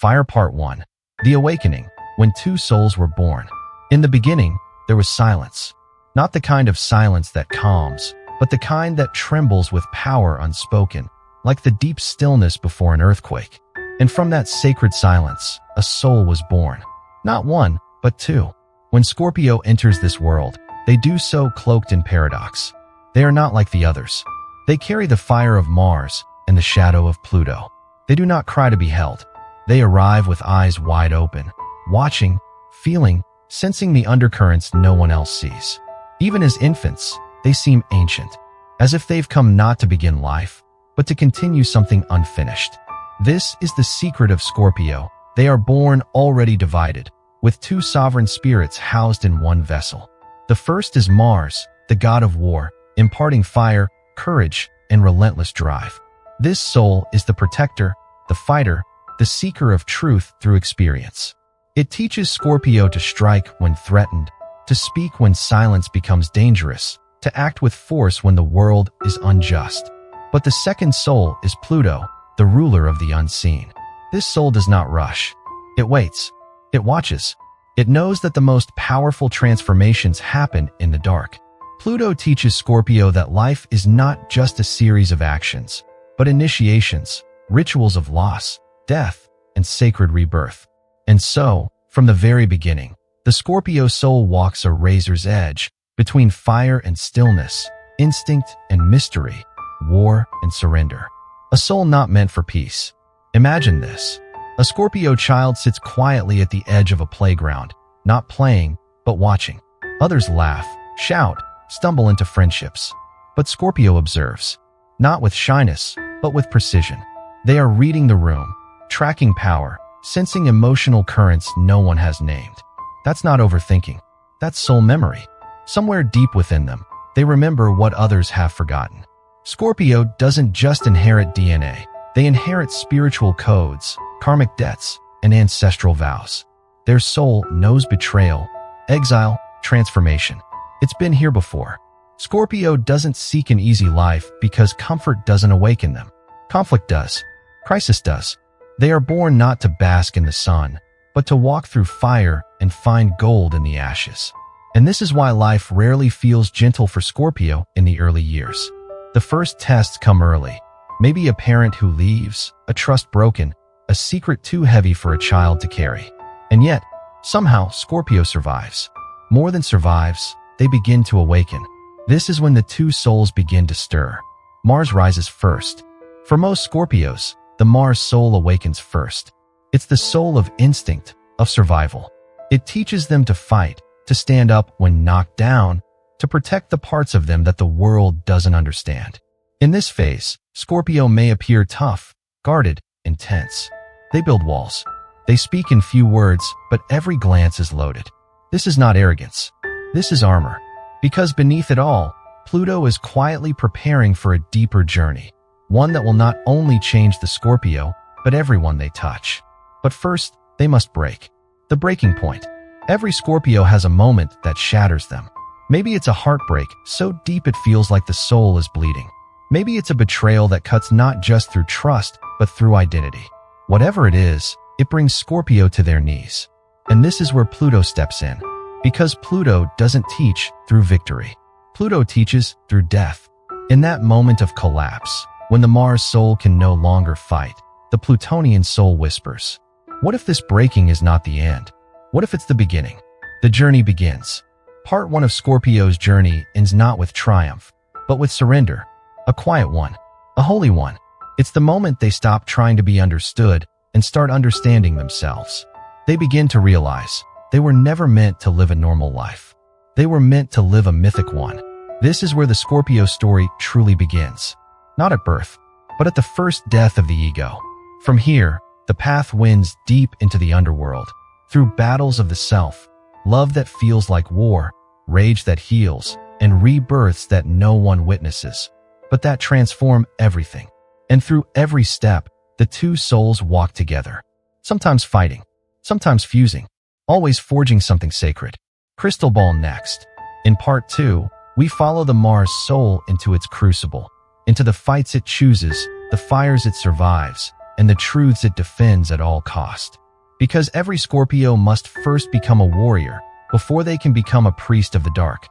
Fire Part 1. The Awakening, when two souls were born. In the beginning, there was silence. Not the kind of silence that calms, but the kind that trembles with power unspoken, like the deep stillness before an earthquake. And from that sacred silence, a soul was born. Not one, but two. When Scorpio enters this world, they do so cloaked in paradox. They are not like the others. They carry the fire of Mars and the shadow of Pluto. They do not cry to be held. They arrive with eyes wide open, watching, feeling, sensing the undercurrents no one else sees. Even as infants, they seem ancient, as if they've come not to begin life, but to continue something unfinished. This is the secret of Scorpio. They are born already divided, with two sovereign spirits housed in one vessel. The first is Mars, the god of war, imparting fire, courage, and relentless drive. This soul is the protector, the fighter, the seeker of truth through experience. It teaches Scorpio to strike when threatened, to speak when silence becomes dangerous, to act with force when the world is unjust. But the second soul is Pluto, the ruler of the unseen. This soul does not rush. It waits. It watches. It knows that the most powerful transformations happen in the dark. Pluto teaches Scorpio that life is not just a series of actions, but initiations, rituals of loss, death, and sacred rebirth. And so, from the very beginning, the Scorpio soul walks a razor's edge between fire and stillness, instinct and mystery, war and surrender. A soul not meant for peace. Imagine this. A Scorpio child sits quietly at the edge of a playground, not playing, but watching. Others laugh, shout, stumble into friendships. But Scorpio observes, not with shyness, but with precision. They are reading the room, tracking power, sensing emotional currents no one has named. That's not overthinking. That's soul memory. Somewhere deep within them, they remember what others have forgotten. Scorpio doesn't just inherit DNA. They inherit spiritual codes, karmic debts, and ancestral vows. Their soul knows betrayal, exile, transformation. It's been here before. Scorpio doesn't seek an easy life because comfort doesn't awaken them. Conflict does. Crisis does. They are born not to bask in the sun, but to walk through fire and find gold in the ashes. And this is why life rarely feels gentle for Scorpio in the early years. The first tests come early. Maybe a parent who leaves, a trust broken, a secret too heavy for a child to carry. And yet, somehow Scorpio survives. More than survives, they begin to awaken. This is when the two souls begin to stir. Mars rises first. For most Scorpios, the Mars soul awakens first. It's the soul of instinct, of survival. It teaches them to fight, to stand up when knocked down, to protect the parts of them that the world doesn't understand. In this phase, Scorpio may appear tough, guarded, intense. They build walls. They speak in few words, but every glance is loaded. This is not arrogance. This is armor. Because beneath it all, Pluto is quietly preparing for a deeper journey. One that will not only change the Scorpio, but everyone they touch. But first, they must break. The breaking point. Every Scorpio has a moment that shatters them. Maybe it's a heartbreak so deep it feels like the soul is bleeding. Maybe it's a betrayal that cuts not just through trust, but through identity. Whatever it is, it brings Scorpio to their knees. And this is where Pluto steps in. Because Pluto doesn't teach through victory. Pluto teaches through death. In that moment of collapse, when the Mars soul can no longer fight, the Plutonian soul whispers, "What if this breaking is not the end? What if it's the beginning?" The journey begins. Part 1 of Scorpio's journey ends not with triumph, but with surrender. A quiet one. A holy one. It's the moment they stop trying to be understood and start understanding themselves. They begin to realize they were never meant to live a normal life. They were meant to live a mythic one. This is where the Scorpio story truly begins. Not at birth, but at the first death of the ego. From here, the path winds deep into the underworld, through battles of the self, love that feels like war, rage that heals, and rebirths that no one witnesses, but that transform everything. And through every step, the two souls walk together, sometimes fighting, sometimes fusing, always forging something sacred. Crystal Ball next. In Part 2, we follow the Mars soul into its crucible, into the fights it chooses, the fires it survives, and the truths it defends at all cost. Because every Scorpio must first become a warrior before they can become a priest of the dark.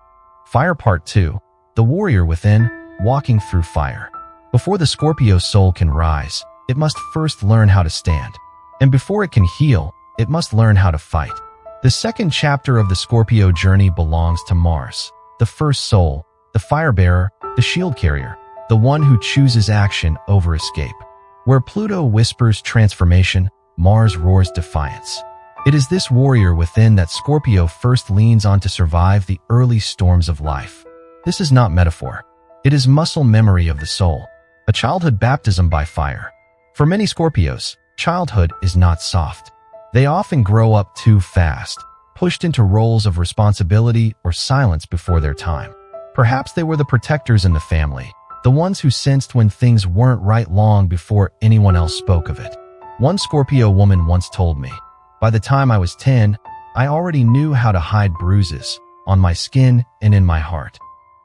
Fire Part 2. The warrior within, walking through fire. Before the Scorpio soul can rise, it must first learn how to stand. And before it can heal, it must learn how to fight. The second chapter of the Scorpio journey belongs to Mars, the first soul, the fire bearer, the shield carrier, the one who chooses action over escape. Where Pluto whispers transformation, Mars roars defiance. It is this warrior within that Scorpio first leans on to survive the early storms of life. This is not metaphor. It is muscle memory of the soul, a childhood baptism by fire. For many Scorpios, childhood is not soft. They often grow up too fast, pushed into roles of responsibility or silence before their time. Perhaps they were the protectors in the family, the ones who sensed when things weren't right long before anyone else spoke of it. One Scorpio woman once told me, "By the time I was 10, I already knew how to hide bruises on my skin and in my heart."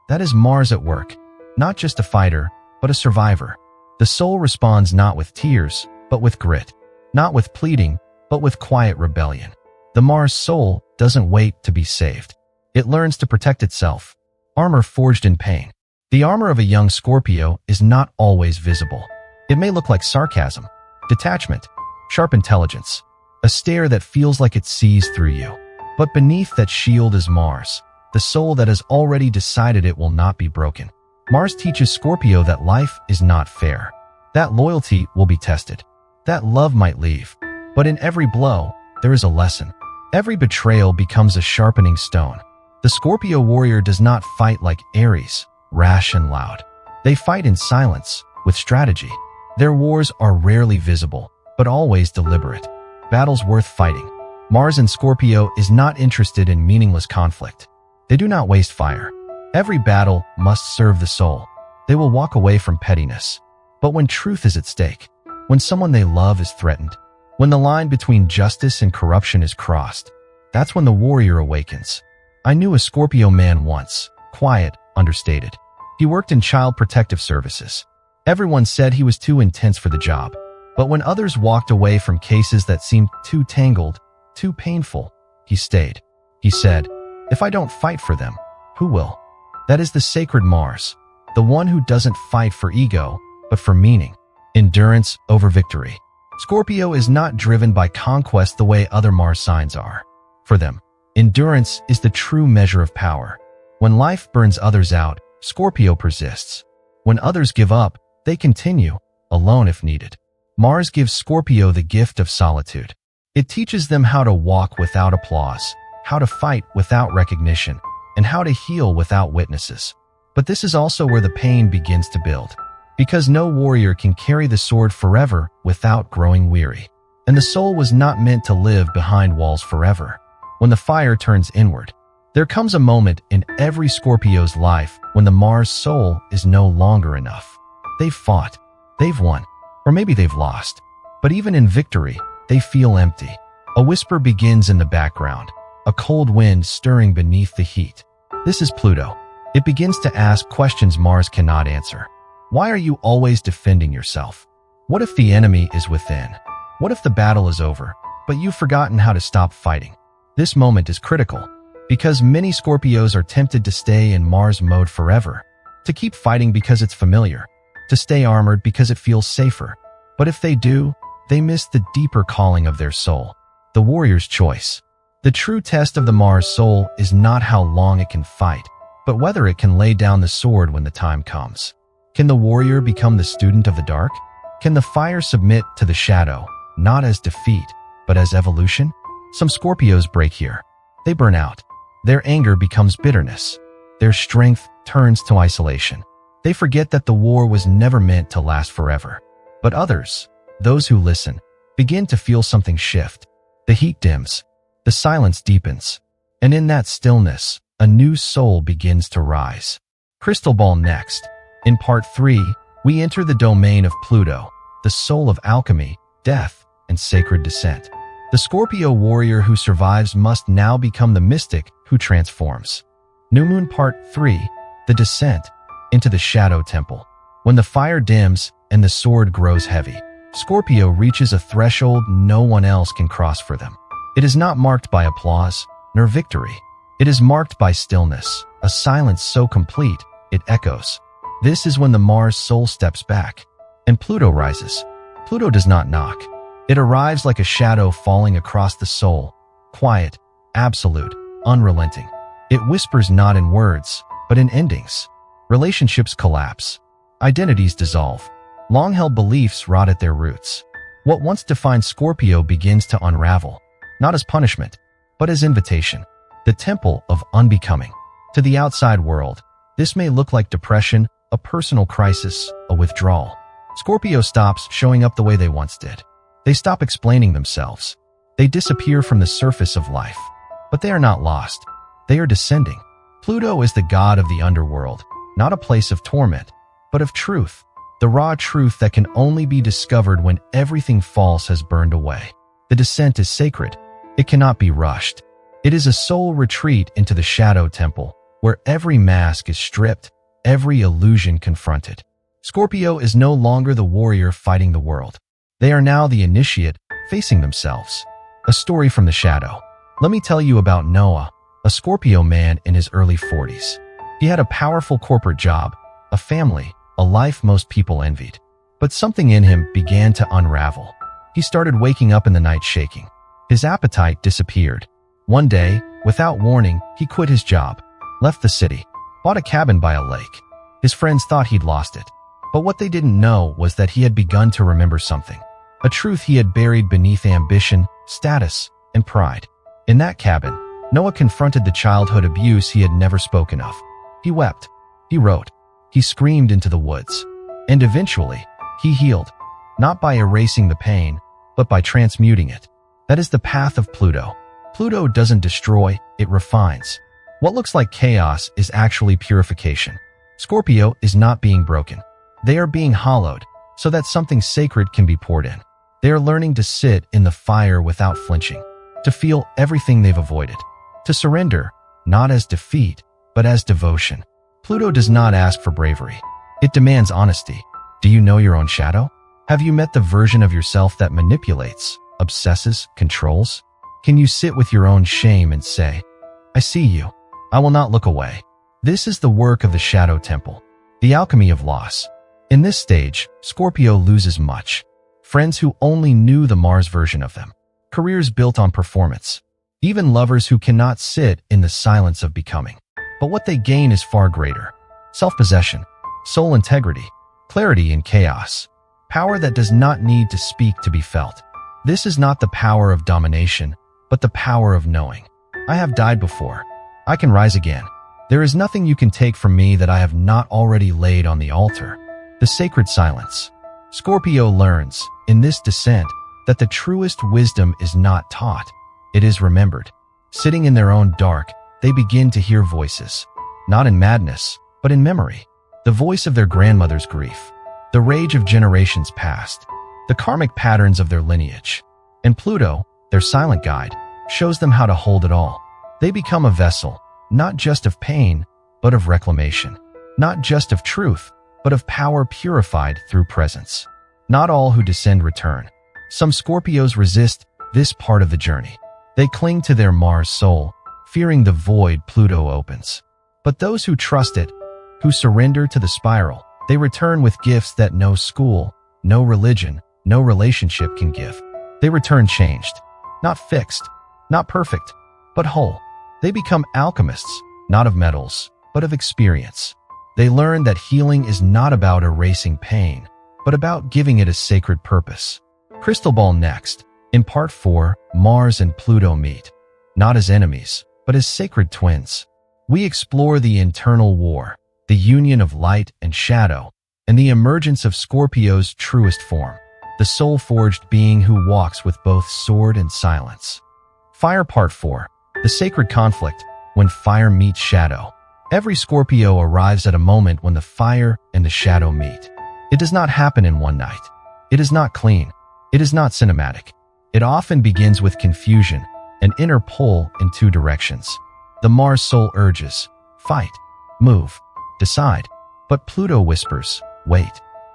That is Mars at work, not just a fighter, but a survivor. The soul responds not with tears, but with grit, not with pleading, but with quiet rebellion. The Mars soul doesn't wait to be saved. It learns to protect itself. Armor forged in pain. The armor of a young Scorpio is not always visible. It may look like sarcasm, detachment, sharp intelligence, a stare that feels like it sees through you. But beneath that shield is Mars, the soul that has already decided it will not be broken. Mars teaches Scorpio that life is not fair, that loyalty will be tested, that love might leave. But in every blow, there is a lesson. Every betrayal becomes a sharpening stone. The Scorpio warrior does not fight like Aries, rash and loud. They fight in silence, with strategy. Their wars are rarely visible, but always deliberate. Battles worth fighting. Mars in Scorpio is not interested in meaningless conflict. They do not waste fire. Every battle must serve the soul. They will walk away from pettiness. But when truth is at stake, when someone they love is threatened, when the line between justice and corruption is crossed, that's when the warrior awakens. I knew a Scorpio man once, quiet, understated. He worked in child protective services. Everyone said he was too intense for the job. But when others walked away from cases that seemed too tangled, too painful, he stayed. He said, "If I don't fight for them, who will?" That is the sacred Mars, the one who doesn't fight for ego, but for meaning. Endurance over victory. Scorpio is not driven by conquest the way other Mars signs are. For them, endurance is the true measure of power. When life burns others out, Scorpio persists. When others give up, they continue, alone if needed. Mars gives Scorpio the gift of solitude. It teaches them how to walk without applause, how to fight without recognition, and how to heal without witnesses. But this is also where the pain begins to build. Because no warrior can carry the sword forever without growing weary. And the soul was not meant to live behind walls forever. When the fire turns inward, there comes a moment in every Scorpio's life when the Mars soul is no longer enough. They've fought, they've won, or maybe they've lost. But even in victory, they feel empty. A whisper begins in the background, a cold wind stirring beneath the heat. This is Pluto. It begins to ask questions Mars cannot answer. Why are you always defending yourself? What if the enemy is within? What if the battle is over, but you've forgotten how to stop fighting? This moment is critical, because many Scorpios are tempted to stay in Mars mode forever, to keep fighting because it's familiar, to stay armored because it feels safer. But if they do, they miss the deeper calling of their soul, the warrior's choice. The true test of the Mars soul is not how long it can fight, but whether it can lay down the sword when the time comes. Can the warrior become the student of the dark? Can the fire submit to the shadow, not as defeat, but as evolution? Some Scorpios break here. They burn out. Their anger becomes bitterness. Their strength turns to isolation. They forget that the war was never meant to last forever. But others, those who listen, begin to feel something shift. The heat dims. The silence deepens. And in that stillness, a new soul begins to rise. Crystal Ball next. In Part 3, we enter the domain of Pluto, the soul of alchemy, death, and sacred descent. The Scorpio warrior who survives must now become the mystic who transforms. New Moon Part 3, the descent into the Shadow Temple. When the fire dims and the sword grows heavy, Scorpio reaches a threshold no one else can cross for them. It is not marked by applause, nor victory. It is marked by stillness, a silence so complete, it echoes. This is when the Mars soul steps back, and Pluto rises. Pluto does not knock. It arrives like a shadow falling across the soul, quiet, absolute, unrelenting. It whispers not in words, but in endings. Relationships collapse. Identities dissolve. Long-held beliefs rot at their roots. What once defined Scorpio begins to unravel, not as punishment, but as invitation. The temple of unbecoming. To the outside world, this may look like depression, a personal crisis, a withdrawal. Scorpio stops showing up the way they once did. They stop explaining themselves. They disappear from the surface of life. But they are not lost. They are descending. Pluto is the god of the underworld, not a place of torment, but of truth. The raw truth that can only be discovered when everything false has burned away. The descent is sacred. It cannot be rushed. It is a soul retreat into the shadow temple, where every mask is stripped, every illusion confronted. Scorpio is no longer the warrior fighting the world. They are now the initiate, facing themselves. A story from the shadow. Let me tell you about Noah, a Scorpio man in his early 40s. He had a powerful corporate job, a family, a life most people envied. But something in him began to unravel. He started waking up in the night shaking. His appetite disappeared. One day, without warning, he quit his job, left the city, bought a cabin by a lake. His friends thought he'd lost it. But what they didn't know was that he had begun to remember something. A truth he had buried beneath ambition, status, and pride. In that cabin, Noah confronted the childhood abuse he had never spoken of. He wept. He wrote. He screamed into the woods. And eventually, he healed. Not by erasing the pain, but by transmuting it. That is the path of Pluto. Pluto doesn't destroy, it refines. What looks like chaos is actually purification. Scorpio is not being broken. They are being hollowed, so that something sacred can be poured in. They are learning to sit in the fire without flinching, to feel everything they've avoided, to surrender, not as defeat, but as devotion. Pluto does not ask for bravery. It demands honesty. Do you know your own shadow? Have you met the version of yourself that manipulates, obsesses, controls? Can you sit with your own shame and say, I see you. I will not look away. This is the work of the shadow temple, the alchemy of loss. In this stage, Scorpio loses much. Friends who only knew the Mars version of them. Careers built on performance. Even lovers who cannot sit in the silence of becoming. But what they gain is far greater. Self-possession, soul integrity, clarity in chaos. Power that does not need to speak to be felt. This is not the power of domination, but the power of knowing. I have died before. I can rise again. There is nothing you can take from me that I have not already laid on the altar. The sacred silence. Scorpio learns, in this descent, that the truest wisdom is not taught. It is remembered. Sitting in their own dark, they begin to hear voices. Not in madness, but in memory. The voice of their grandmother's grief. The rage of generations past. The karmic patterns of their lineage. And Pluto, their silent guide, shows them how to hold it all. They become a vessel, not just of pain, but of reclamation. Not just of truth, but of power purified through presence. Not all who descend return. Some Scorpios resist this part of the journey. They cling to their Mars soul, fearing the void Pluto opens. But those who trust it, who surrender to the spiral, they return with gifts that no school, no religion, no relationship can give. They return changed, not fixed, not perfect, but whole. They become alchemists, not of metals, but of experience. They learn that healing is not about erasing pain, but about giving it a sacred purpose. Crystal Ball next. In part 4, Mars and Pluto meet, not as enemies, but as sacred twins. We explore the internal war, the union of light and shadow, and the emergence of Scorpio's truest form, the soul-forged being who walks with both sword and silence. Fire Part 4. The sacred conflict, when fire meets shadow. Every Scorpio arrives at a moment when the fire and the shadow meet. It does not happen in one night. It is not clean. It is not cinematic. It often begins with confusion, an inner pull in two directions. The Mars soul urges, fight, move, decide. But Pluto whispers, wait,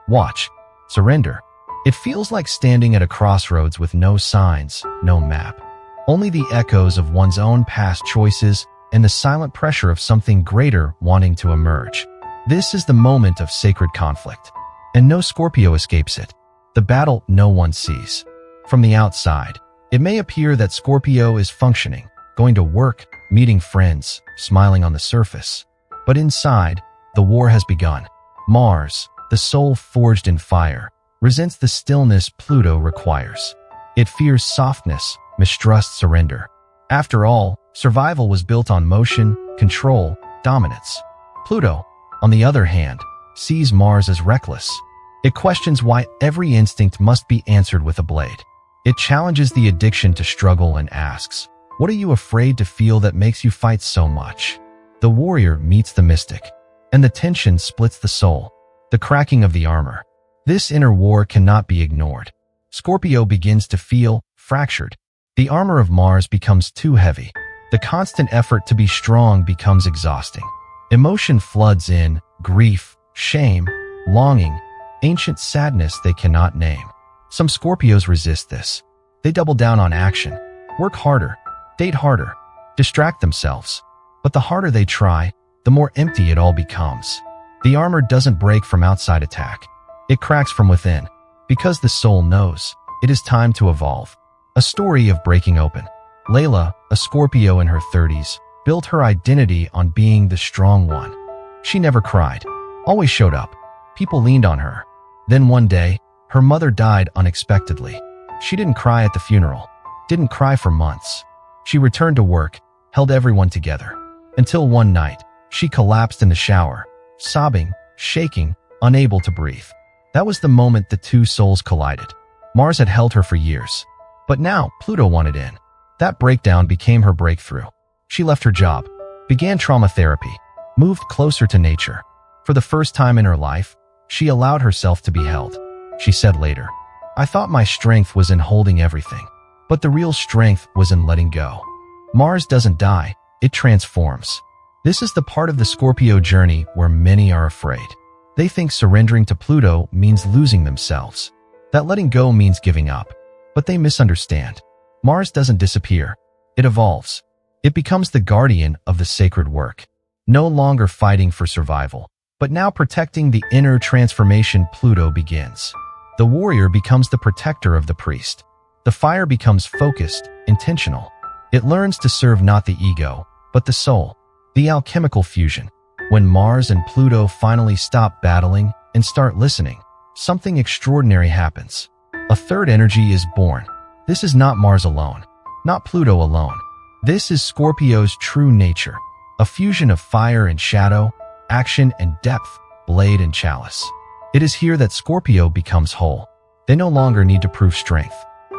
watch, surrender. It feels like standing at a crossroads with no signs, no map. Only the echoes of one's own past choices and the silent pressure of something greater wanting to emerge. This is the moment of sacred conflict, and no Scorpio escapes it. The battle no one sees. From the outside, it may appear that Scorpio is functioning, going to work, meeting friends, smiling on the surface. But inside, the war has begun. Mars, the soul forged in fire, resents the stillness Pluto requires. It fears softness, mistrusts surrender. After all, survival was built on motion, control, dominance. Pluto, on the other hand, sees Mars as reckless. It questions why every instinct must be answered with a blade. It challenges the addiction to struggle and asks, what are you afraid to feel that makes you fight so much? The warrior meets the mystic, and the tension splits the soul. The cracking of the armor. This inner war cannot be ignored. Scorpio begins to feel fractured. The armor of Mars becomes too heavy. The constant effort to be strong becomes exhausting. Emotion floods in, grief, shame, longing, ancient sadness they cannot name. Some Scorpios resist this. They double down on action, work harder, date harder, distract themselves. But the harder they try, the more empty it all becomes. The armor doesn't break from outside attack. It cracks from within, because the soul knows it is time to evolve. A story of breaking open. Layla, a Scorpio in her 30s, built her identity on being the strong one. She never cried, always showed up. People leaned on her. Then one day, her mother died unexpectedly. She didn't cry at the funeral, didn't cry for months. She returned to work, held everyone together. Until one night, she collapsed in the shower, sobbing, shaking, unable to breathe. That was the moment the two souls collided. Mars had held her for years, but now Pluto wanted in. That breakdown became her breakthrough. She left her job, began trauma therapy, moved closer to nature. For the first time in her life, she allowed herself to be held. She said later, I thought my strength was in holding everything, but the real strength was in letting go. Mars doesn't die, it transforms. This is the part of the Scorpio journey where many are afraid. They think surrendering to Pluto means losing themselves, that letting go means giving up. But they misunderstand. Mars doesn't disappear. It evolves. It becomes the guardian of the sacred work, no longer fighting for survival, but now protecting the inner transformation Pluto begins. The warrior becomes the protector of the priest. The fire becomes focused, intentional. It learns to serve not the ego, but the soul. The alchemical fusion. When Mars and Pluto finally stop battling and start listening, something extraordinary happens. A third energy is born. This is not Mars alone, not Pluto alone. This is Scorpio's true nature, a fusion of fire and shadow, action and depth, blade and chalice. It is here that Scorpio becomes whole. They no longer need to prove strength.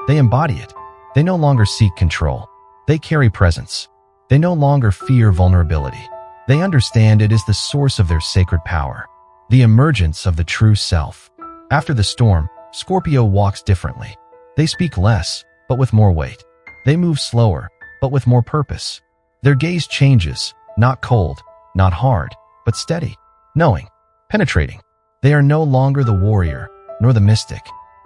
They embody it. They no longer seek control. They carry presence. They no longer fear vulnerability. They understand it is the source of their sacred power, the emergence of the true self. After the storm, Scorpio walks differently. They speak less, but with more weight. They move slower, but with more purpose. Their gaze changes, not cold, not hard, but steady, knowing, penetrating. They are no longer the warrior, nor the mystic.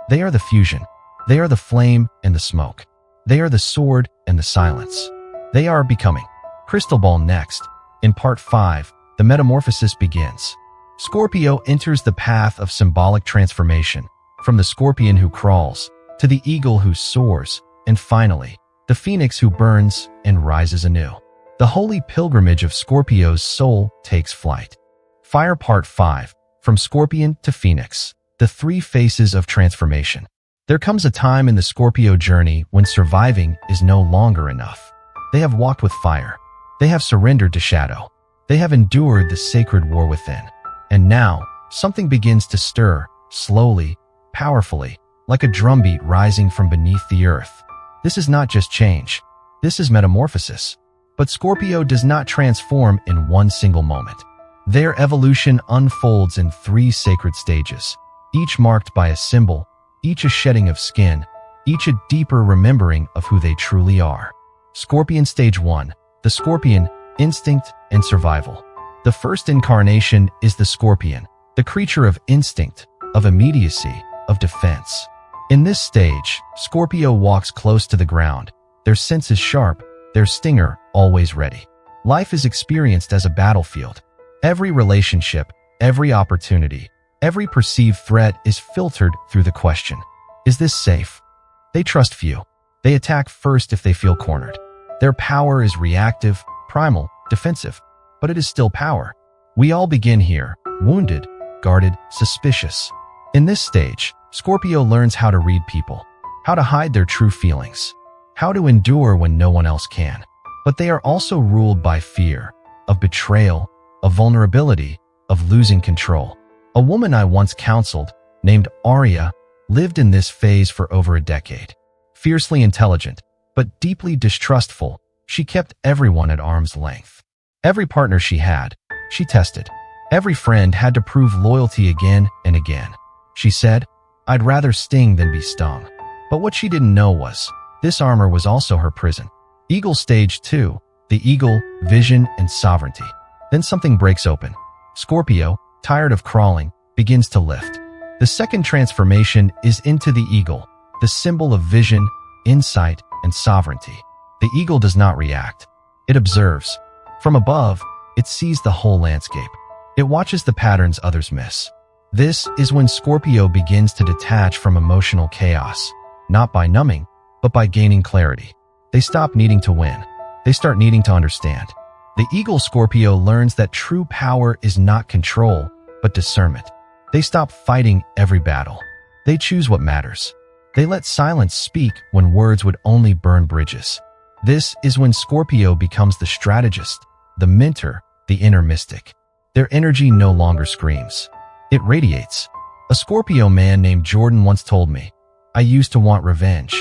They are the fusion. They are the flame and the smoke. They are the sword and the silence. They are becoming. Crystal Ball next. In part 5, the metamorphosis begins. Scorpio enters the path of symbolic transformation, from the scorpion who crawls, to the eagle who soars, and finally, the phoenix who burns and rises anew. The holy pilgrimage of Scorpio's soul takes flight. Fire Part 5, from Scorpion to Phoenix, the three faces of transformation. There comes a time in the Scorpio journey when surviving is no longer enough. They have walked with fire. They have surrendered to shadow. They have endured the sacred war within. And now, something begins to stir, slowly, powerfully, like a drumbeat rising from beneath the earth. This is not just change. This is metamorphosis. But Scorpio does not transform in one single moment. Their evolution unfolds in three sacred stages, each marked by a symbol, each a shedding of skin, each a deeper remembering of who they truly are. Scorpion Stage 1. The Scorpion, Instinct and Survival. The first incarnation is the Scorpion, the creature of instinct, of immediacy, of defense. In this stage, Scorpio walks close to the ground, their senses sharp, their stinger always ready. Life is experienced as a battlefield. Every relationship, every opportunity, every perceived threat is filtered through the question, is this safe? They trust few. They attack first if they feel cornered. Their power is reactive, primal, defensive, but it is still power. We all begin here, wounded, guarded, suspicious. In this stage, Scorpio learns how to read people, how to hide their true feelings, how to endure when no one else can. But they are also ruled by fear, of betrayal, of vulnerability, of losing control. A woman I once counseled, named Aria, lived in this phase for over a decade. Fiercely intelligent, but deeply distrustful, she kept everyone at arm's length. Every partner she had, she tested. Every friend had to prove loyalty again and again. She said, "I'd rather sting than be stung." But what she didn't know was, this armor was also her prison. Eagle Stage 2, the eagle, vision, and sovereignty. Then something breaks open. Scorpio, tired of crawling, begins to lift. The second transformation is into the eagle, the symbol of vision, insight, and sovereignty. The eagle does not react. It observes. From above, it sees the whole landscape. It watches the patterns others miss. This is when Scorpio begins to detach from emotional chaos, not by numbing, but by gaining clarity. They stop needing to win. They start needing to understand. The eagle Scorpio learns that true power is not control, but discernment. They stop fighting every battle. They choose what matters. They let silence speak when words would only burn bridges. This is when Scorpio becomes the strategist, the mentor, the inner mystic. Their energy no longer screams. It radiates. A Scorpio man named Jordan once told me, "I used to want revenge.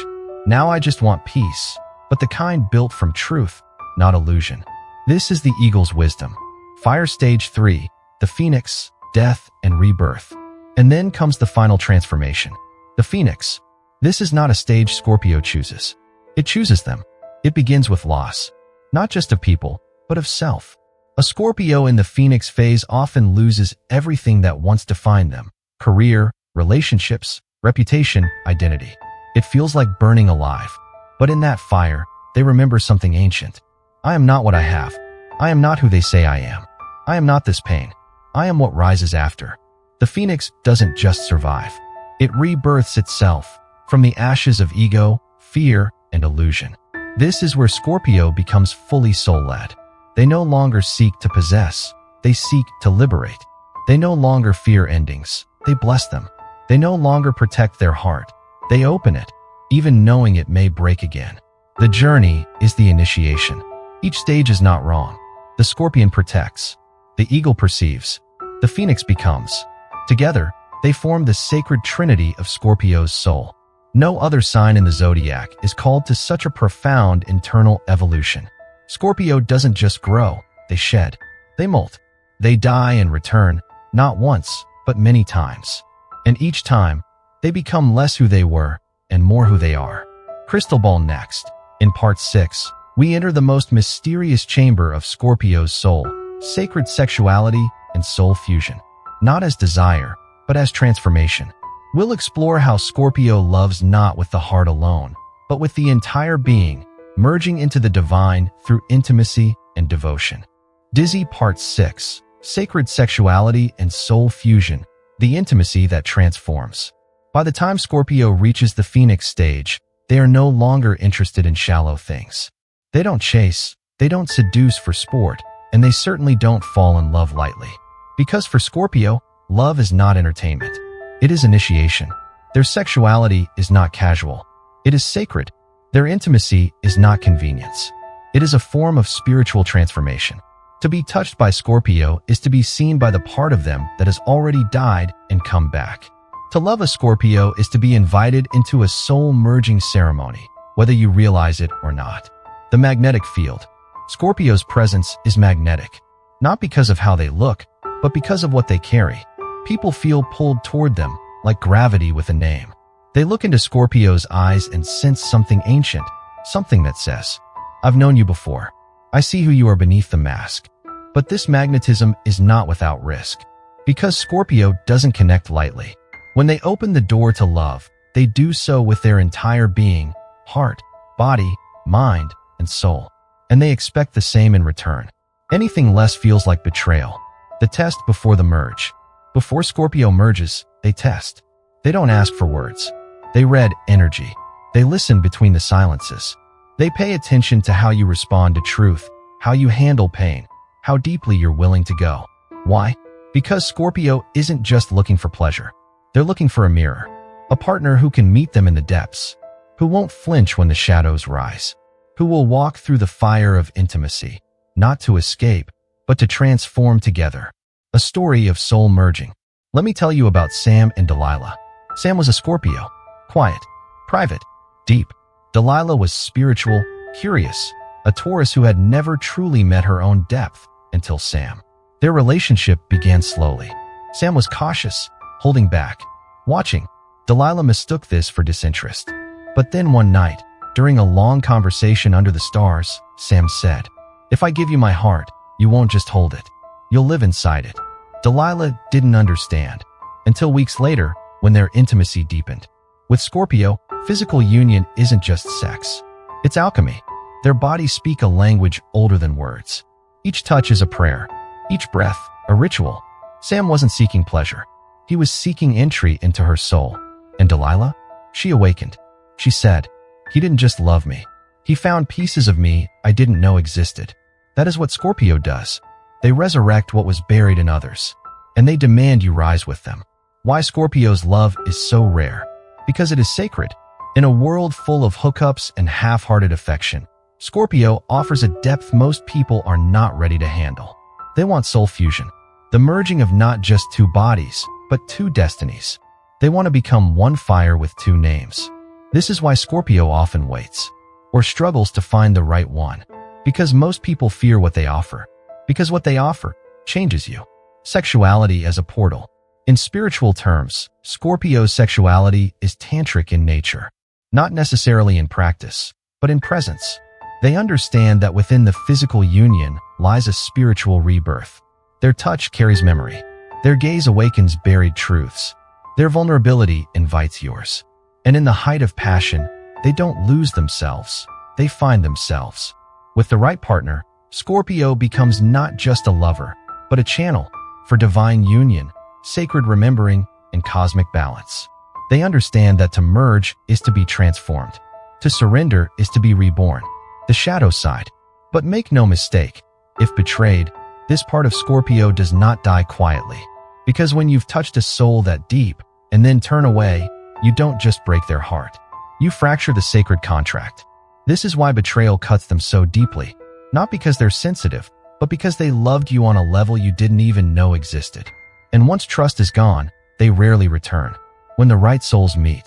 Now I just want peace, but the kind built from truth, not illusion." This is the eagle's wisdom. Fire Stage 3, the phoenix, death, and rebirth. And then comes the final transformation. The phoenix. This is not a stage Scorpio chooses. It chooses them. It begins with loss, not just of people, but of self. A Scorpio in the phoenix phase often loses everything that once defined them: career, relationships, reputation, identity. It feels like burning alive. But in that fire, they remember something ancient. I am not what I have. I am not who they say I am. I am not this pain. I am what rises after. The phoenix doesn't just survive. It rebirths itself from the ashes of ego, fear, and illusion. This is where Scorpio becomes fully soul-led. They no longer seek to possess. They seek to liberate. They no longer fear endings. They bless them. They no longer protect their heart. They open it, even knowing it may break again. The journey is the initiation. Each stage is not wrong. The scorpion protects. The eagle perceives. The phoenix becomes. Together, they form the sacred trinity of Scorpio's soul. No other sign in the zodiac is called to such a profound internal evolution. Scorpio doesn't just grow, they shed. They molt. They die and return, not once, but many times. And each time, they become less who they were and more who they are. Crystal Ball next. In part 6, we enter the most mysterious chamber of Scorpio's soul, sacred sexuality and soul fusion. Not as desire, but as transformation. We'll explore how Scorpio loves not with the heart alone, but with the entire being, merging into the divine through intimacy and devotion. Dizzy Part 6, Sacred Sexuality and Soul Fusion, the intimacy that transforms. By the time Scorpio reaches the Phoenix stage, they are no longer interested in shallow things. They don't chase, they don't seduce for sport, and they certainly don't fall in love lightly. Because for Scorpio, love is not entertainment. It is initiation. Their sexuality is not casual. It is sacred. Their intimacy is not convenience. It is a form of spiritual transformation. To be touched by Scorpio is to be seen by the part of them that has already died and come back. To love a Scorpio is to be invited into a soul-merging ceremony, whether you realize it or not. The magnetic field. Scorpio's presence is magnetic, not because of how they look, but because of what they carry. People feel pulled toward them, like gravity with a name. They look into Scorpio's eyes and sense something ancient, something that says, "I've known you before. I see who you are beneath the mask." But this magnetism is not without risk, because Scorpio doesn't connect lightly. When they open the door to love, they do so with their entire being, heart, body, mind, and soul. And they expect the same in return. Anything less feels like betrayal. The test before the merge. Before Scorpio merges, they test. They don't ask for words. They read energy. They listen between the silences. They pay attention to how you respond to truth, how you handle pain, how deeply you're willing to go. Why? Because Scorpio isn't just looking for pleasure. They're looking for a mirror, a partner who can meet them in the depths, who won't flinch when the shadows rise, who will walk through the fire of intimacy, not to escape, but to transform together. A story of soul merging. Let me tell you about Sam and Delilah. Sam was a Scorpio, quiet, private, deep. Delilah was spiritual, curious, a Taurus who had never truly met her own depth until Sam. Their relationship began slowly. Sam was cautious, holding back, watching. Delilah mistook this for disinterest. But then one night, during a long conversation under the stars, Sam said, "If I give you my heart, you won't just hold it. You'll live inside it." Delilah didn't understand until weeks later when their intimacy deepened. With Scorpio, physical union isn't just sex. It's alchemy. Their bodies speak a language older than words. Each touch is a prayer. Each breath, a ritual. Sam wasn't seeking pleasure. He was seeking entry into her soul. And Delilah? She awakened. She said, "He didn't just love me. He found pieces of me I didn't know existed." That is what Scorpio does. They resurrect what was buried in others. And they demand you rise with them. Why Scorpio's love is so rare? Because it is sacred. In a world full of hookups and half-hearted affection, Scorpio offers a depth most people are not ready to handle. They want soul fusion, the merging of not just two bodies, but two destinies. They want to become one fire with two names. This is why Scorpio often waits, or struggles to find the right one. Because most people fear what they offer. Because what they offer changes you. Sexuality as a portal. In spiritual terms, Scorpio's sexuality is tantric in nature. Not necessarily in practice, but in presence. They understand that within the physical union lies a spiritual rebirth. Their touch carries memory. Their gaze awakens buried truths. Their vulnerability invites yours. And in the height of passion, they don't lose themselves. They find themselves. With the right partner, Scorpio becomes not just a lover, but a channel for divine union, sacred remembering, and cosmic balance. They understand that to merge is to be transformed. To surrender is to be reborn. The shadow side. But make no mistake, if betrayed, this part of Scorpio does not die quietly. Because when you've touched a soul that deep and then turn away, you don't just break their heart. You fracture the sacred contract. This is why betrayal cuts them so deeply. Not because they're sensitive, but because they loved you on a level you didn't even know existed. And once trust is gone, they rarely return. When the right souls meet.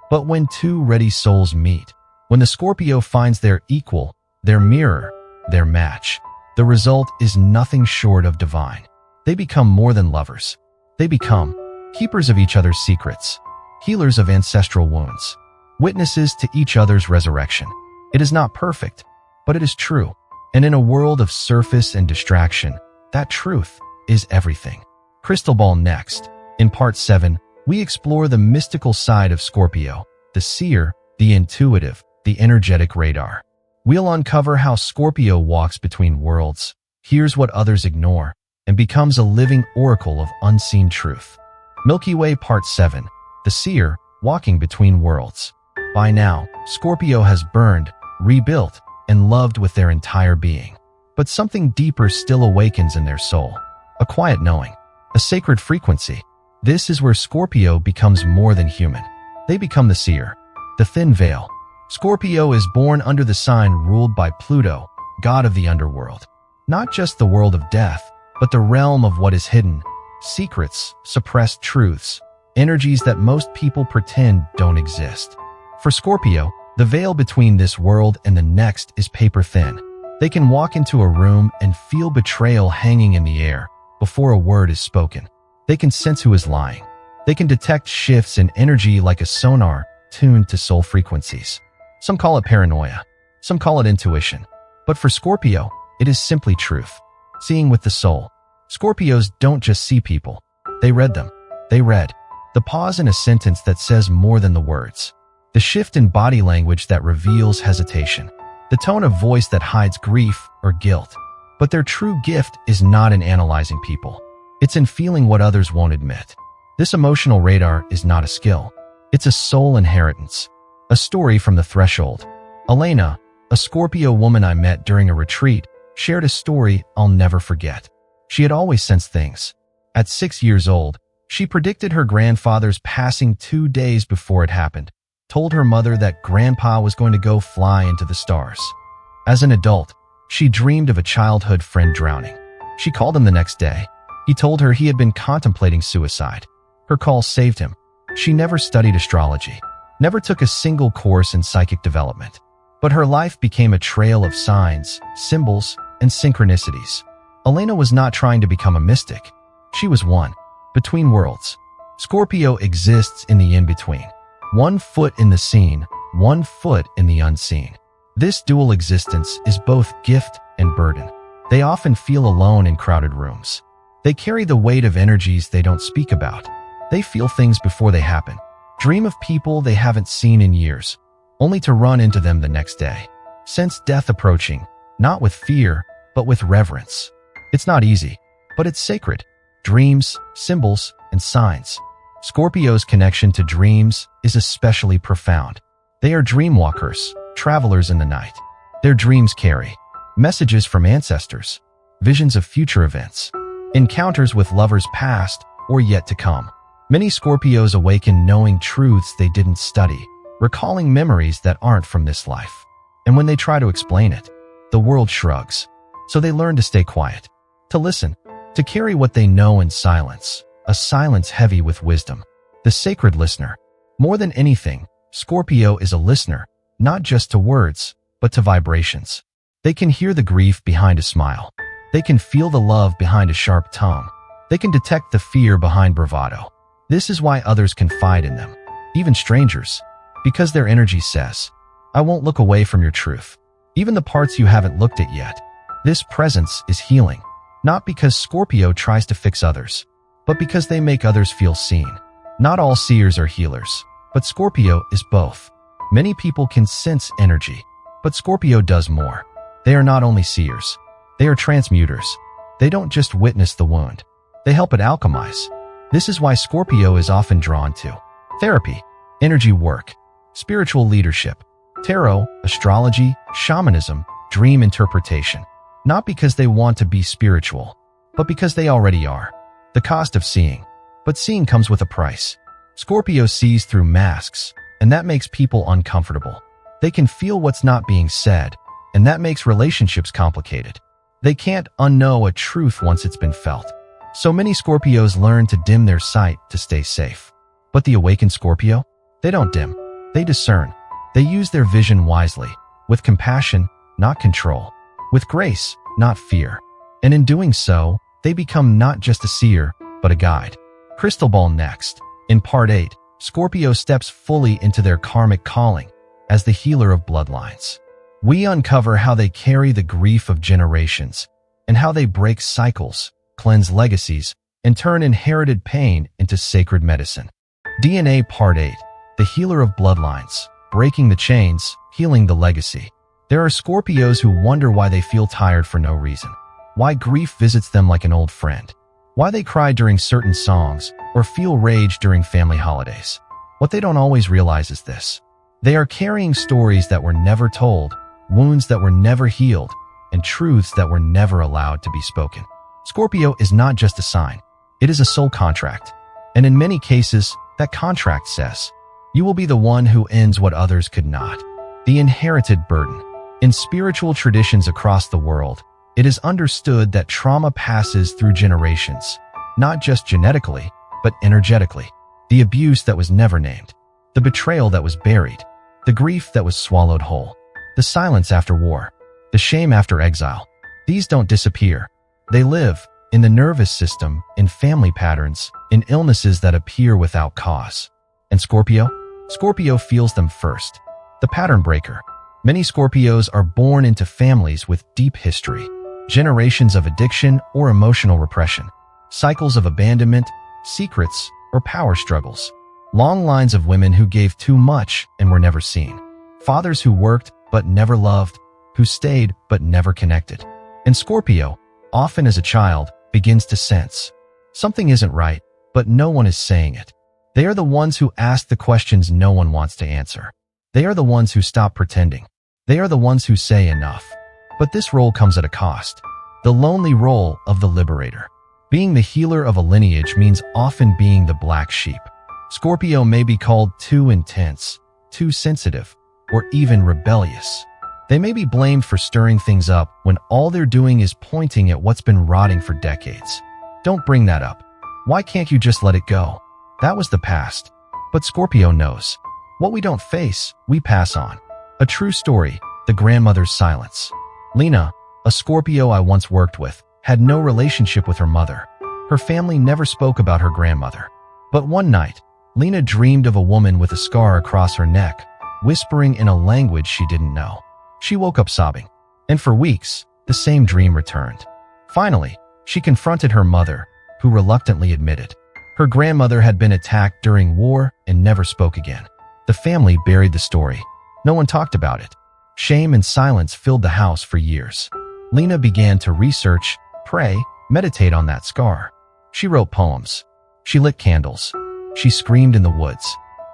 But when two ready souls meet, when the Scorpio finds their equal, their mirror, their match, the result is nothing short of divine. They become more than lovers. They become keepers of each other's secrets, healers of ancestral wounds, witnesses to each other's resurrection. It is not perfect, but it is true. And in a world of surface and distraction, that truth is everything. Crystal Ball next. In part 7, we explore the mystical side of Scorpio, the seer, the intuitive, the energetic radar. We'll uncover how Scorpio walks between worlds, hears what others ignore, and becomes a living oracle of unseen truth. Milky Way Part 7, the seer, walking between worlds. By now, Scorpio has burned, rebuilt, and loved with their entire being. But something deeper still awakens in their soul. A quiet knowing. A sacred frequency. This is where Scorpio becomes more than human. They become the seer. The thin veil. Scorpio is born under the sign ruled by Pluto, god of the underworld. Not just the world of death, but the realm of what is hidden. Secrets, suppressed truths, energies that most people pretend don't exist. For Scorpio, the veil between this world and the next is paper thin. They can walk into a room and feel betrayal hanging in the air before a word is spoken. They can sense who is lying. They can detect shifts in energy like a sonar tuned to soul frequencies. Some call it paranoia. Some call it intuition. But for Scorpio, it is simply truth. Seeing with the soul. Scorpios don't just see people. They read them. They read The pause in a sentence that says more than the words. The shift in body language that reveals hesitation. The tone of voice that hides grief or guilt. But their true gift is not in analyzing people. It's in feeling what others won't admit. This emotional radar is not a skill. It's a soul inheritance. A story from the threshold. Elena, a Scorpio woman I met during a retreat, shared a story I'll never forget. She had always sensed things. At 6 years old, she predicted her grandfather's passing 2 days before it happened, told her mother that grandpa was going to go fly into the stars. As an adult, she dreamed of a childhood friend drowning. She called him the next day. He told her he had been contemplating suicide. Her call saved him. She never studied astrology, never took a single course in psychic development. But her life became a trail of signs, symbols, and synchronicities. Elena was not trying to become a mystic. She was one, between worlds. Scorpio exists in the in-between. 1 foot in the seen, 1 foot in the unseen. This dual existence is both gift and burden. They often feel alone in crowded rooms. They carry the weight of energies they don't speak about. They feel things before they happen. Dream of people they haven't seen in years, only to run into them the next day. Sense death approaching, not with fear, but with reverence. It's not easy, but it's sacred. Dreams, symbols, and signs. Scorpio's connection to dreams is especially profound. They are dreamwalkers, travelers in the night. Their dreams carry messages from ancestors, visions of future events, encounters with lovers past or yet to come. Many Scorpios awaken knowing truths they didn't study, recalling memories that aren't from this life. And when they try to explain it, the world shrugs. So they learn to stay quiet, to listen, to carry what they know in silence, a silence heavy with wisdom. The sacred listener. More than anything, Scorpio is a listener, not just to words, but to vibrations. They can hear the grief behind a smile. They can feel the love behind a sharp tongue. They can detect the fear behind bravado. This is why others confide in them, even strangers, because their energy says, I won't look away from your truth, even the parts you haven't looked at yet. This presence is healing, not because Scorpio tries to fix others, but because they make others feel seen. Not all seers are healers, but Scorpio is both. Many people can sense energy, but Scorpio does more. They are not only seers, they are transmuters. They don't just witness the wound, they help it alchemize. This is why Scorpio is often drawn to therapy, energy work, spiritual leadership, tarot, astrology, shamanism, dream interpretation. Not because they want to be spiritual, but because they already are. The cost of seeing. But seeing comes with a price. Scorpio sees through masks, and that makes people uncomfortable. They can feel what's not being said, and that makes relationships complicated. They can't unknow a truth once it's been felt. So many Scorpios learn to dim their sight to stay safe. But the awakened Scorpio? They don't dim. They discern. They use their vision wisely, with compassion, not control, with grace, not fear. And in doing so, they become not just a seer, but a guide. Crystal Ball next. In Part 8, Scorpio steps fully into their karmic calling as the healer of bloodlines. We uncover how they carry the grief of generations and how they break cycles, cleanse legacies, and turn inherited pain into sacred medicine. DNA Part 8, the healer of bloodlines, breaking the chains, healing the legacy. There are Scorpios who wonder why they feel tired for no reason, why grief visits them like an old friend, why they cry during certain songs or feel rage during family holidays. What they don't always realize is this. They are carrying stories that were never told, wounds that were never healed, and truths that were never allowed to be spoken. Scorpio is not just a sign. It is a soul contract. And in many cases, that contract says, you will be the one who ends what others could not. The inherited burden. In spiritual traditions across the world, it is understood that trauma passes through generations, not just genetically, but energetically. The abuse that was never named, the betrayal that was buried, the grief that was swallowed whole, the silence after war, the shame after exile. These don't disappear. They live in the nervous system, in family patterns, in illnesses that appear without cause. And Scorpio? Scorpio feels them first. The pattern breaker. Many Scorpios are born into families with deep history, generations of addiction or emotional repression, cycles of abandonment, secrets, or power struggles. Long lines of women who gave too much and were never seen. Fathers who worked but never loved, who stayed but never connected. And Scorpio, often as a child, begins to sense something isn't right, but no one is saying it. They are the ones who ask the questions no one wants to answer. They are the ones who stop pretending. They are the ones who say enough. But this role comes at a cost. The lonely role of the liberator. Being the healer of a lineage means often being the black sheep. Scorpio may be called too intense, too sensitive, or even rebellious. They may be blamed for stirring things up when all they're doing is pointing at what's been rotting for decades. Don't bring that up. Why can't you just let it go? That was the past. But Scorpio knows. What we don't face, we pass on. A true story, the grandmother's silence. Lena, a Scorpio I once worked with, had no relationship with her mother. Her family never spoke about her grandmother. But one night, Lena dreamed of a woman with a scar across her neck, whispering in a language she didn't know. She woke up sobbing, and for weeks, the same dream returned. Finally, she confronted her mother, who reluctantly admitted. Her grandmother had been attacked during war and never spoke again. The family buried the story. No one talked about it. Shame and silence filled the house for years. Lena began to research, pray, meditate on that scar. She wrote poems. She lit candles. She screamed in the woods.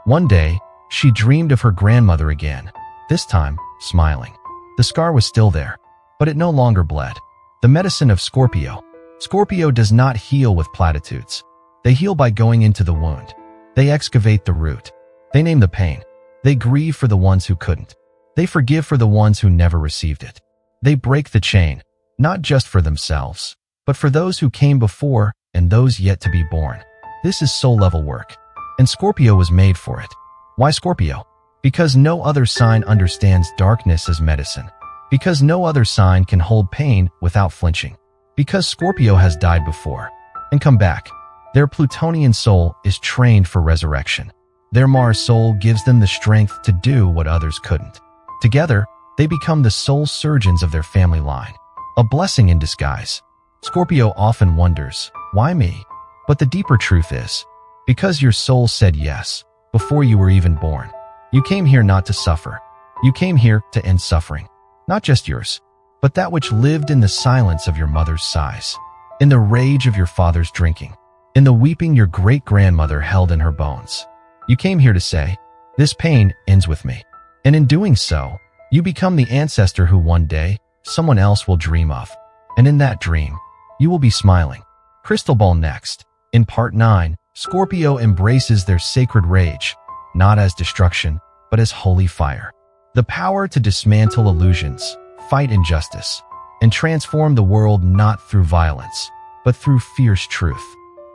One day, she dreamed of her grandmother again, this time smiling. The scar was still there, but it no longer bled. The medicine of Scorpio. Scorpio does not heal with platitudes. They heal by going into the wound. They excavate the root. They name the pain. They grieve for the ones who couldn't. They forgive for the ones who never received it. They break the chain, not just for themselves, but for those who came before and those yet to be born. This is soul-level work, and Scorpio was made for it. Why Scorpio? Because no other sign understands darkness as medicine. Because no other sign can hold pain without flinching. Because Scorpio has died before and come back. Their Plutonian soul is trained for resurrection. Their Mars soul gives them the strength to do what others couldn't. Together, they become the soul surgeons of their family line. A blessing in disguise. Scorpio often wonders, why me? But the deeper truth is, because your soul said yes before you were even born. You came here not to suffer. You came here to end suffering. Not just yours, but that which lived in the silence of your mother's sighs, in the rage of your father's drinking, in the weeping your great-grandmother held in her bones. You came here to say, this pain ends with me. And in doing so, you become the ancestor who one day someone else will dream of. And in that dream, you will be smiling. Crystal Ball next. In Part 9, Scorpio embraces their sacred rage, not as destruction, but as holy fire. The power to dismantle illusions, fight injustice, and transform the world not through violence, but through fierce truth.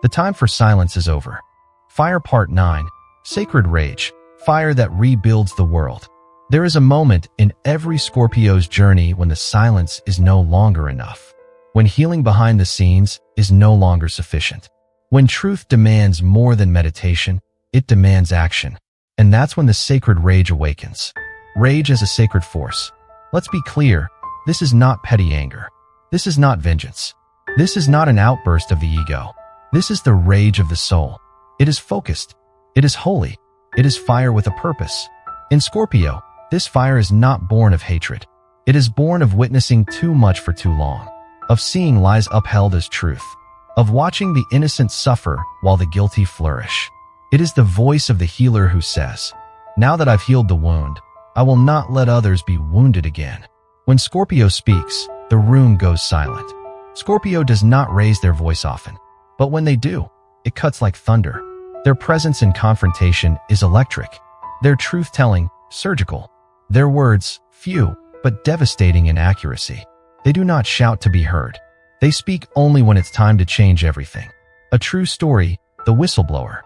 The time for silence is over. Fire Part 9, Sacred Rage, fire that rebuilds the world. There is a moment in every Scorpio's journey when the silence is no longer enough. When healing behind the scenes is no longer sufficient. When truth demands more than meditation, it demands action. And that's when the sacred rage awakens. Rage as a sacred force. Let's be clear, this is not petty anger. This is not vengeance. This is not an outburst of the ego. This is the rage of the soul. It is focused. It is holy. It is fire with a purpose. In Scorpio, this fire is not born of hatred. It is born of witnessing too much for too long, of seeing lies upheld as truth, of watching the innocent suffer while the guilty flourish. It is the voice of the healer who says, now that I've healed the wound, I will not let others be wounded again. When Scorpio speaks, the room goes silent. Scorpio does not raise their voice often, but when they do, it cuts like thunder. Their presence in confrontation is electric. Their truth-telling, surgical. Their words, few, but devastating in accuracy. They do not shout to be heard. They speak only when it's time to change everything. A true story, the whistleblower.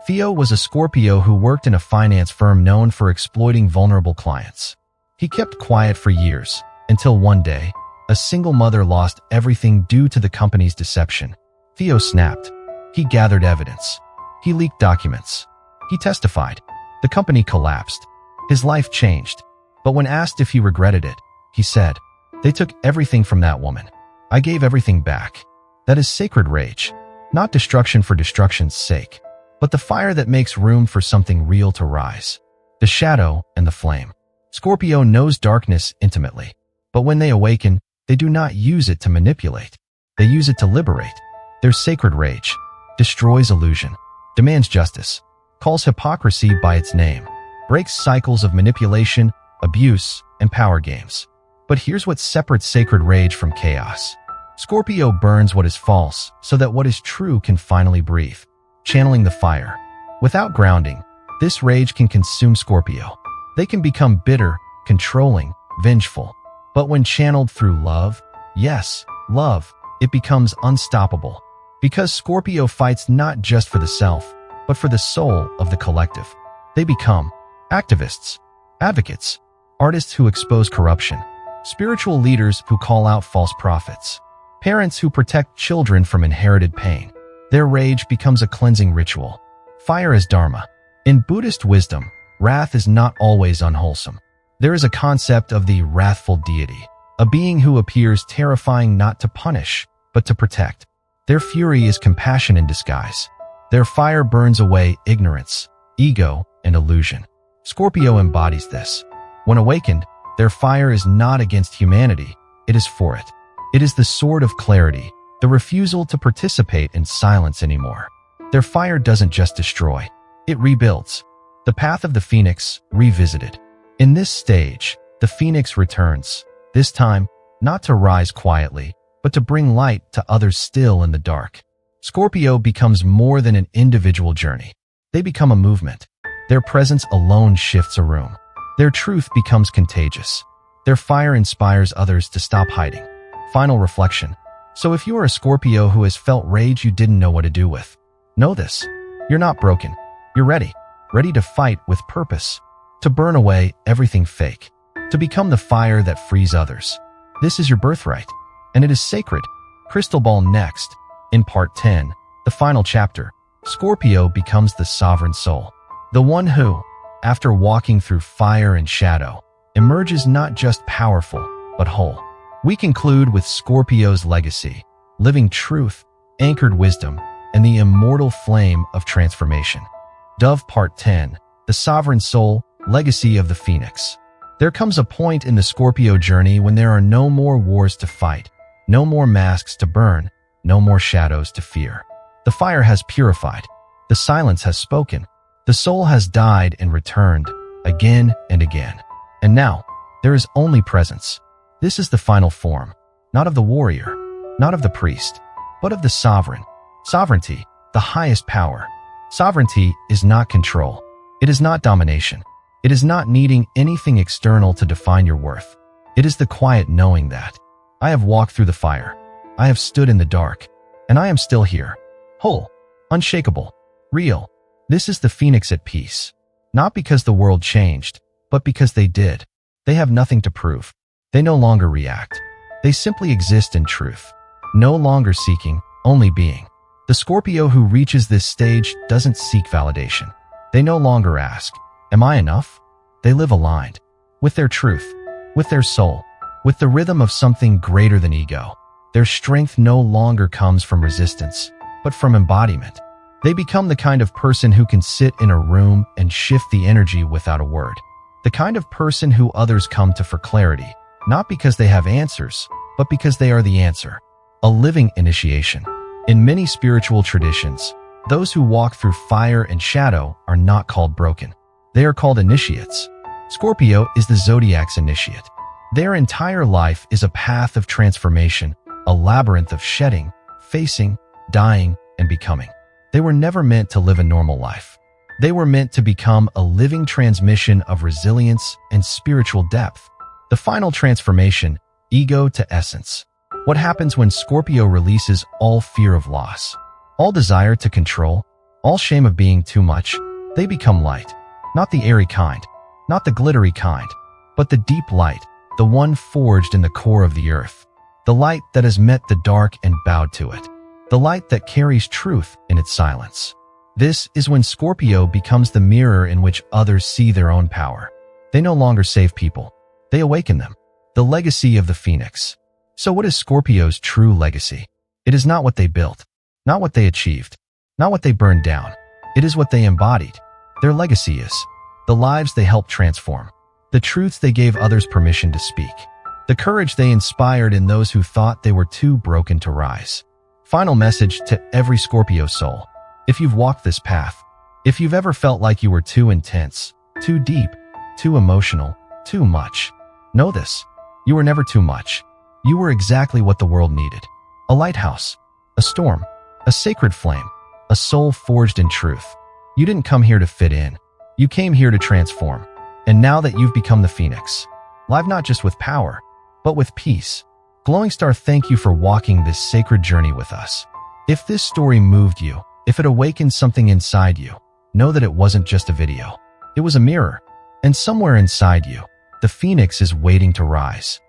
Theo was a Scorpio who worked in a finance firm known for exploiting vulnerable clients. He kept quiet for years, until one day, a single mother lost everything due to the company's deception. Theo snapped. He gathered evidence. He leaked documents. He testified. The company collapsed. His life changed. But when asked if he regretted it, he said, they took everything from that woman. I gave everything back. That is sacred rage, not destruction for destruction's sake, but the fire that makes room for something real to rise. The shadow and the flame. Scorpio knows darkness intimately, but when they awaken, they do not use it to manipulate. They use it to liberate. Their sacred rage destroys illusion, demands justice, calls hypocrisy by its name, breaks cycles of manipulation, abuse, and power games. But here's what separates sacred rage from chaos. Scorpio burns what is false so that what is true can finally breathe, channeling the fire. Without grounding, this rage can consume Scorpio. They can become bitter, controlling, vengeful. But when channeled through love, yes, love, it becomes unstoppable. Because Scorpio fights not just for the self, but for the soul of the collective. They become activists, advocates, artists who expose corruption, spiritual leaders who call out false prophets, parents who protect children from inherited pain. Their rage becomes a cleansing ritual. Fire is dharma. In Buddhist wisdom, wrath is not always unwholesome. There is a concept of the wrathful deity, a being who appears terrifying not to punish, but to protect. Their fury is compassion in disguise. Their fire burns away ignorance, ego, and illusion. Scorpio embodies this. When awakened, their fire is not against humanity, it is for it. It is the sword of clarity, the refusal to participate in silence anymore. Their fire doesn't just destroy, it rebuilds. The path of the phoenix, revisited. In this stage, the phoenix returns, this time, not to rise quietly, but to bring light to others still in the dark. Scorpio becomes more than an individual journey. They become a movement. Their presence alone shifts a room. Their truth becomes contagious. Their fire inspires others to stop hiding. Final reflection. So if you are a Scorpio who has felt rage you didn't know what to do with, know this. You're not broken. You're ready. Ready to fight with purpose. To burn away everything fake. To become the fire that frees others. This is your birthright. And it is sacred. Crystal Ball next. In part 10, the final chapter, Scorpio becomes the sovereign soul. The one who, after walking through fire and shadow, emerges not just powerful, but whole. We conclude with Scorpio's legacy, living truth, anchored wisdom, and the immortal flame of transformation. Dove Part 10, the sovereign soul, legacy of the phoenix. There comes a point in the Scorpio journey when there are no more wars to fight, no more masks to burn, no more shadows to fear. The fire has purified. The silence has spoken. The soul has died and returned, again and again. And now, there is only presence. This is the final form, not of the warrior, not of the priest, but of the sovereign. Sovereignty, the highest power. Sovereignty is not control. It is not domination. It is not needing anything external to define your worth. It is the quiet knowing that I have walked through the fire. I have stood in the dark, and I am still here, whole, unshakable, real. This is the phoenix at peace, not because the world changed, but because they did. They have nothing to prove. They no longer react. They simply exist in truth, no longer seeking, only being. The Scorpio who reaches this stage doesn't seek validation. They no longer ask, am I enough? They live aligned with their truth, with their soul, with the rhythm of something greater than ego. Their strength no longer comes from resistance, but from embodiment. They become the kind of person who can sit in a room and shift the energy without a word. The kind of person who others come to for clarity, not because they have answers, but because they are the answer. A living initiation. In many spiritual traditions, those who walk through fire and shadow are not called broken. They are called initiates. Scorpio is the zodiac's initiate. Their entire life is a path of transformation, a labyrinth of shedding, facing, dying, and becoming. They were never meant to live a normal life. They were meant to become a living transmission of resilience and spiritual depth. The final transformation, ego to essence. What happens when Scorpio releases all fear of loss, all desire to control, all shame of being too much? They become light. Not the airy kind, not the glittery kind, but the deep light, the one forged in the core of the earth. The light that has met the dark and bowed to it. The light that carries truth in its silence. This is when Scorpio becomes the mirror in which others see their own power. They no longer save people. They awaken them. The legacy of the phoenix. So what is Scorpio's true legacy? It is not what they built, not what they achieved, not what they burned down. It is what they embodied. Their legacy is the lives they helped transform, the truths they gave others permission to speak, the courage they inspired in those who thought they were too broken to rise. Final message to every Scorpio soul. If you've walked this path, if you've ever felt like you were too intense, too deep, too emotional, too much, know this. You were never too much. You were exactly what the world needed. A lighthouse, a storm, a sacred flame, a soul forged in truth. You didn't come here to fit in. You came here to transform. And now that you've become the phoenix, live not just with power, but with peace. Glowing Star, thank you for walking this sacred journey with us. If this story moved you, if it awakened something inside you, know that it wasn't just a video. It was a mirror. And somewhere inside you, the phoenix is waiting to rise.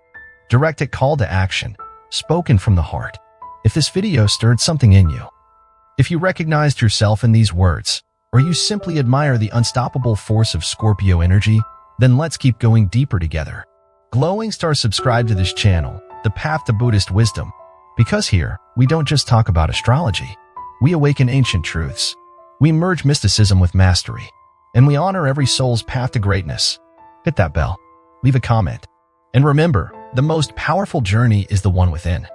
Direct call to action, spoken from the heart. If this video stirred something in you, if you recognized yourself in these words, or you simply admire the unstoppable force of Scorpio energy, then let's keep going deeper together. Glowing Star, subscribe to this channel, The Path to Buddhist Wisdom, because here, we don't just talk about astrology. We awaken ancient truths. We merge mysticism with mastery, and we honor every soul's path to greatness. Hit that bell, leave a comment, and remember, the most powerful journey is the one within.